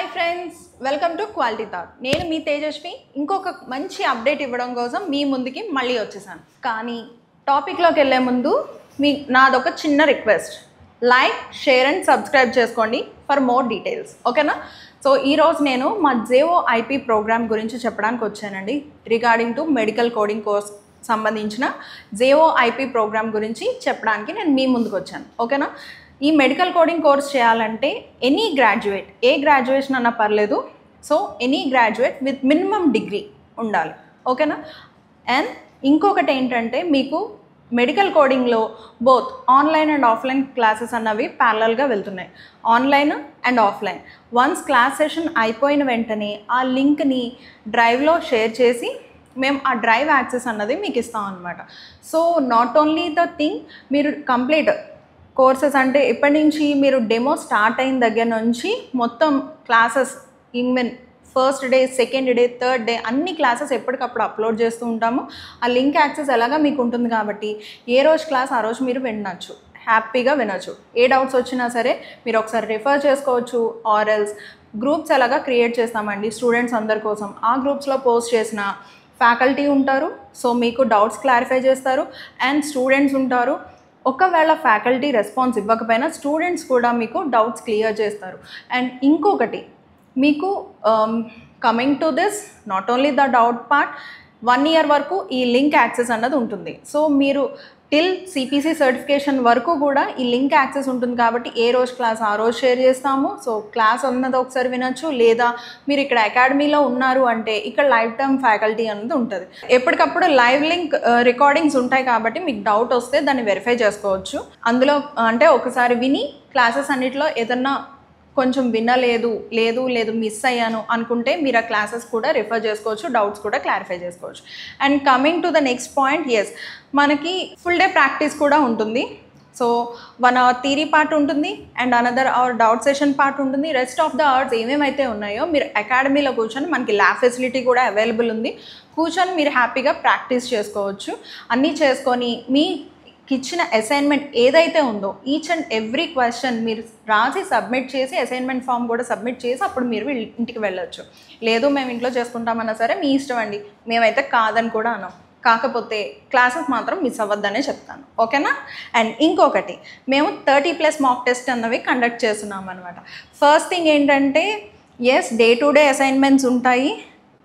Hi friends, welcome to quality thought. నేను మీ తేజస్వి ఇంకొక మంచి అప్డేట్ ఇవ్వడం కోసం మీ ముందుకి మళ్ళీ వచ్చేసాను. కానీ టాపిక్లోకి వెళ్ళే ముందు నాదొక చిన్న request. Like, share and subscribe చేసుకోండి ఫర్ మోర్ డీటెయిల్స్, ఓకేనా? సో ఈరోజు నేను మా జేఓ ఐపీ ప్రోగ్రామ్ గురించి చెప్పడానికి వచ్చానండి. Regarding to medical coding course సంబంధించిన జేఓ ఐపీ ప్రోగ్రామ్ గురించి చెప్పడానికి నేను మీ ముందుకు వచ్చాను, ఓకేనా? ఈ మెడికల్ కోడింగ్ కోర్స్ చేయాలంటే ఎనీ గ్రాడ్యుయేట్, ఏ గ్రాడ్యుయేషన్ అన్నా పర్లేదు. సో any graduate with minimum degree ఉండాలి, ఓకేనా? అండ్ ఇంకొకటి ఏంటంటే, మీకు మెడికల్ కోడింగ్లో both online and offline classes అన్నవి ప్యారలల్గా వెళ్తున్నాయి. Online and offline. Once class session అయిపోయిన వెంటనే ఆ లింక్ని డ్రైవ్లో షేర్ చేసి మేము ఆ డ్రైవ్ యాక్సెస్ అన్నది మీకు ఇస్తాం అనమాట. So not only the thing, మీరు కంప్లీట్ కోర్సెస్ అంటే ఇప్పటి నుంచి మీరు డెమో స్టార్ట్ అయిన దగ్గర నుంచి మొత్తం classes, even first day, second day, third day అన్ని క్లాసెస్ ఎప్పటికప్పుడు అప్లోడ్ చేస్తూ ఉంటాము. ఆ లింక్ యాక్సెస్ ఎలాగా మీకు ఉంటుంది కాబట్టి ఏ రోజు క్లాస్ ఆ రోజు మీరు వినొచ్చు, హ్యాపీగా వినొచ్చు. ఏ డౌట్స్ వచ్చినా సరే మీరు ఒకసారి రిఫర్ చేసుకోవచ్చు. ఆర్ఎల్స్ గ్రూప్స్ ఎలాగా క్రియేట్ చేస్తామండి స్టూడెంట్స్ అందరి కోసం. ఆ గ్రూప్స్లో పోస్ట్ చేసిన ఫ్యాకల్టీ ఉంటారు, సో మీకు డౌట్స్ క్లారిఫై చేస్తారు. అండ్ స్టూడెంట్స్ ఉంటారు. ఒకవేళ ఫ్యాకల్టీ రెస్పాన్స్ ఇవ్వకపోయినా స్టూడెంట్స్ కూడా మీకు డౌట్స్ క్లియర్ చేస్తారు. అండ్ ఇంకొకటి, మీకు coming to this, not only the doubt part, 1 year వరకు ఈ లింక్ యాక్సెస్ అన్నది ఉంటుంది. సో మీరు టిల్ సిపిసి సర్టిఫికేషన్ వరకు కూడా ఈ లింక్ యాక్సెస్ ఉంటుంది కాబట్టి ఏ రోజు క్లాస్ ఆ రోజు షేర్ చేస్తాము. సో క్లాస్ అన్నది ఒకసారి వినొచ్చు. లేదా మీరు ఇక్కడ అకాడమీలో ఉన్నారు అంటే ఇక్కడ లైఫ్ టైమ్ ఫ్యాకల్టీ అన్నది ఉంటుంది. ఎప్పటికప్పుడు లైవ్ లింక్ రికార్డింగ్స్ ఉంటాయి కాబట్టి మీకు డౌట్ వస్తే దాన్ని వెరిఫై చేసుకోవచ్చు. అందులో అంటే ఒకసారి విని క్లాసెస్ అన్నిటిలో ఏదన్నా కొంచెం వినలేదు, లేదు మిస్ అయ్యాను అనుకుంటే మీరు ఆ క్లాసెస్ కూడా రిఫర్ చేసుకోవచ్చు, డౌట్స్ కూడా క్లారిఫై చేసుకోవచ్చు. And coming to the next point, yes, మనకి ఫుల్ డే ప్రాక్టీస్ కూడా ఉంటుంది. సో 1 hour థియరీ పార్ట్ ఉంటుంది and another hour doubt session part ఉంటుంది. రెస్ట్ ఆఫ్ ద అవర్స్ ఏమేమైతే ఉన్నాయో మీరు అకాడమీలో కూర్చొని, మనకి ల్యాబ్ ఫెసిలిటీ కూడా అవైలబుల్ ఉంది, కూర్చొని మీరు హ్యాపీగా ప్రాక్టీస్ చేసుకోవచ్చు. అన్నీ చేసుకొని మీ ఇచ్చిన అసైన్మెంట్ ఏదైతే ఉందో ఈచ్ అండ్ ఎవ్రీ క్వశ్చన్ మీరు రాసి సబ్మిట్ చేసి, అసైన్మెంట్ ఫామ్ కూడా సబ్మిట్ చేసి అప్పుడు మీరు ఇంటికి వెళ్ళొచ్చు. లేదు మేము ఇంట్లో చేసుకుంటామన్నా సరే మీ ఇష్టం అండి, మేమైతే కాదని కూడా అన్నాం. కాకపోతే క్లాసెస్ మాత్రం మిస్ అవ్వద్దనే చెప్తాను, ఓకేనా? అండ్ ఇంకొకటి, మేము 30+ మాక్ టెస్ట్ అన్నవి కండక్ట్ చేస్తున్నాం అనమాట. ఫస్ట్ థింగ్ ఏంటంటే, yes, day to day assignments ఉంటాయి,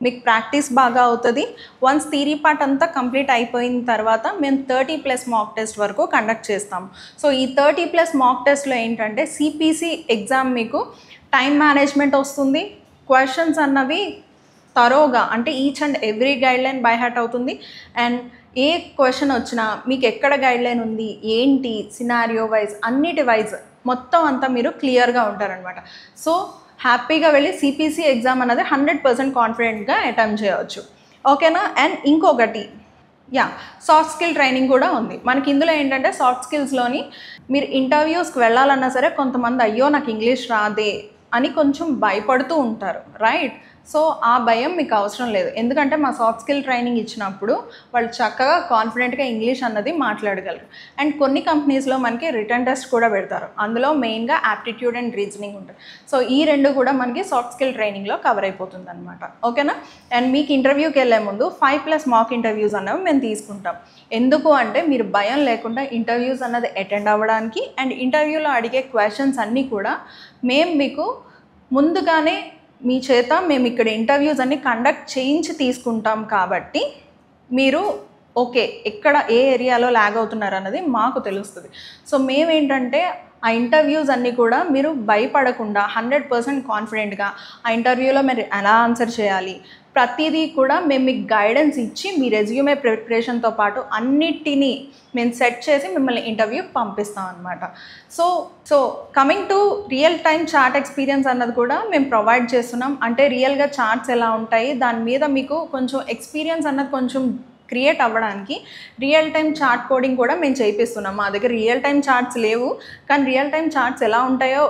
మీకు ప్రాక్టీస్ బాగా అవుతుంది. వన్స్ థియరీ పార్ట్ అంతా కంప్లీట్ అయిపోయిన తర్వాత మేము 30+ మాక్ టెస్ట్ వరకు కండక్ట్ చేస్తాము. సో ఈ 30+ మాక్ టెస్ట్లో ఏంటంటే సిపిసి ఎగ్జామ్ మీకు టైం మేనేజ్మెంట్ వస్తుంది. క్వశ్చన్స్ అన్నవి తరోగా, అంటే each and every guideline by heart అవుతుంది. అండ్ ఏ క్వశ్చన్ వచ్చినా మీకు ఎక్కడ గైడ్లైన్ ఉంది, ఏంటి, సినారియో వైజ్, అన్నిటి వైజ్ మొత్తం అంతా మీరు క్లియర్గా ఉంటారనమాట. సో హ్యాపీగా వెళ్ళి సిపిసి ఎగ్జామ్ అన్నది 100% కాన్ఫిడెంట్గా అటెంప్ట్ చేయవచ్చు, ఓకేనా? అండ్ ఇంకొకటి, సాఫ్ట్ స్కిల్ ట్రైనింగ్ కూడా ఉంది మనకి. ఇందులో ఏంటంటే సాఫ్ట్ స్కిల్స్లోని మీరు ఇంటర్వ్యూస్కి వెళ్ళాలన్నా సరే కొంతమంది అయ్యో నాకు ఇంగ్లీష్ రాదే అని కొంచెం భయపడుతూ ఉంటారు, రైట్? సో ఆ భయం మీకు అవసరం లేదు. ఎందుకంటే మా సాఫ్ట్ స్కిల్ ట్రైనింగ్ ఇచ్చినప్పుడు వాళ్ళు చక్కగా కాన్ఫిడెంట్గా ఇంగ్లీష్ అన్నది మాట్లాడగలరు. అండ్ కొన్ని కంపెనీస్లో మనకి రిటర్న్ టెస్ట్ కూడా పెడతారు. అందులో మెయిన్గా యాప్టిట్యూడ్ అండ్ రీజనింగ్ ఉంటుంది. సో ఈ రెండు కూడా మనకి సాఫ్ట్ స్కిల్ ట్రైనింగ్లో కవర్ అయిపోతుంది అనమాట, ఓకేనా? అండ్ మీకు ఇంటర్వ్యూకి వెళ్ళే ముందు 5+ మాక్ ఇంటర్వ్యూస్ అన్నవి మేము తీసుకుంటాం. ఎందుకు అంటే మీరు భయం లేకుండా ఇంటర్వ్యూస్ అన్నది అటెండ్ అవ్వడానికి. అండ్ ఇంటర్వ్యూలో అడిగే క్వశ్చన్స్ అన్నీ కూడా మేము మీకు ముందుగానే మీ చేత మేము ఇక్కడ ఇంటర్వ్యూస్ అన్ని కండక్ట్ చేయించి తీసుకుంటాం కాబట్టి మీరు ఓకే ఎక్కడ ఏ ఏరియాలో ల్యాగ్ అవుతున్నారు అన్నది మాకు తెలుస్తుంది. సో మేమేంటంటే ఆ ఇంటర్వ్యూస్ అన్నీ కూడా మీరు భయపడకుండా 100% కాన్ఫిడెంట్గా ఆ ఇంటర్వ్యూలో మీరు ఎలా ఆన్సర్ చేయాలి, ప్రతిదీ కూడా మేము మీకు గైడెన్స్ ఇచ్చి మీ రెజ్యూమే ప్రిపరేషన్తో పాటు అన్నిటినీ మేము సెట్ చేసి మిమ్మల్ని ఇంటర్వ్యూకి పంపిస్తాం అనమాట. So coming to real time chart experience అన్నది కూడా మేము ప్రొవైడ్ చేస్తున్నాం. అంటే రియల్గా చార్ట్స్ ఎలా ఉంటాయి, దాని మీద మీకు కొంచెం ఎక్స్పీరియన్స్ అన్నది కొంచెం క్రియేట్ అవ్వడానికి రియల్ టైమ్ చార్ట్ కోడింగ్ కూడా మేము చేయిస్తున్నాం. మా దగ్గర రియల్ టైమ్ చార్ట్స్ లేవు, కానీ రియల్ టైమ్ చార్ట్స్ ఎలా ఉంటాయో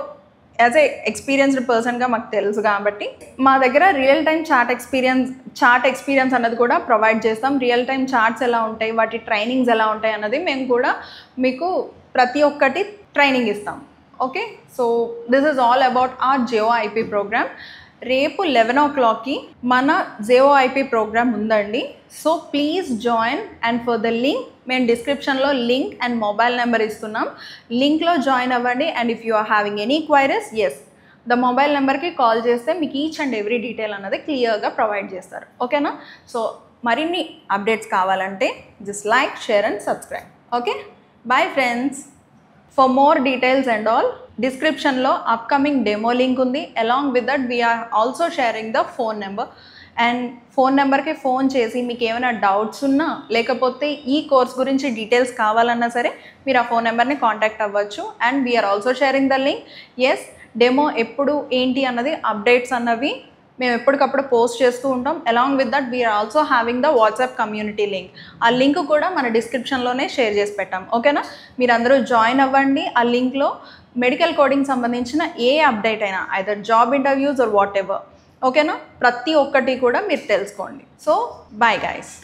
యాజ్ ఏ ఎక్స్పీరియన్స్డ్ పర్సన్గా మాకు తెలుసు కాబట్టి మా దగ్గర రియల్ టైమ్ చార్ట్ ఎక్స్పీరియన్స్ అన్నది కూడా ప్రొవైడ్ చేస్తాం. రియల్ టైమ్ చార్ట్స్ ఎలా ఉంటాయి, వాటి ట్రైనింగ్స్ ఎలా ఉంటాయి అన్నది మేము కూడా మీకు ప్రతి ఒక్కటి ట్రైనింగ్ ఇస్తాం, okay, so this is all about our Geo IP program. రేపు 11 o'clockకి మన జియో ఐపీ ప్రోగ్రామ్ ఉందండి. So please join, and for the link మేము డిస్క్రిప్షన్లో లింక్ అండ్ మొబైల్ నెంబర్ ఇస్తున్నాం. లింక్లో జాయిన్ అవ్వండి. And if you are having any queries, yes, the mobile నెంబర్కి కాల్ చేస్తే మీకు ఈచ్ అండ్ ఎవ్రీ డీటెయిల్ అన్నది క్లియర్గా ప్రొవైడ్ చేస్తారు. ఓకేనా? సో మరిన్ని అప్డేట్స్ కావాలంటే just like, share and subscribe. Okay, bye friends. For more details and all డిస్క్రిప్షన్లో అప్కమింగ్ డెమో లింక్ ఉంది. Along with that we are also sharing the phone number. And phone నెంబర్కి phone చేసి మీకు ఏమైనా డౌట్స్ ఉన్నా, లేకపోతే ఈ కోర్స్ గురించి డీటెయిల్స్ కావాలన్నా సరే మీరు ఆ ఫోన్ నెంబర్ని కాంటాక్ట్ అవ్వచ్చు. And we are also sharing the link. Yes, demo ఎప్పుడు ఏంటి అన్నది అప్డేట్స్ అన్నవి మేము ఎప్పటికప్పుడు పోస్ట్ చేస్తూ ఉంటాం. Along with that we are also having the WhatsApp community link. ఆ లింక్ కూడా మన డిస్క్రిప్షన్లోనే షేర్ చేసి పెట్టాం. ఓకేనా? మీరందరూ జాయిన్ అవ్వండి. ఆ లింక్లో మెడికల్ కోడింగ్ సంబంధించిన ఏ అప్డేట్ అయినా, either job interviews or whatever, ఓకేనా, ప్రతి ఒక్కటి కూడా మీరు తెలుసుకోండి. So bye guys.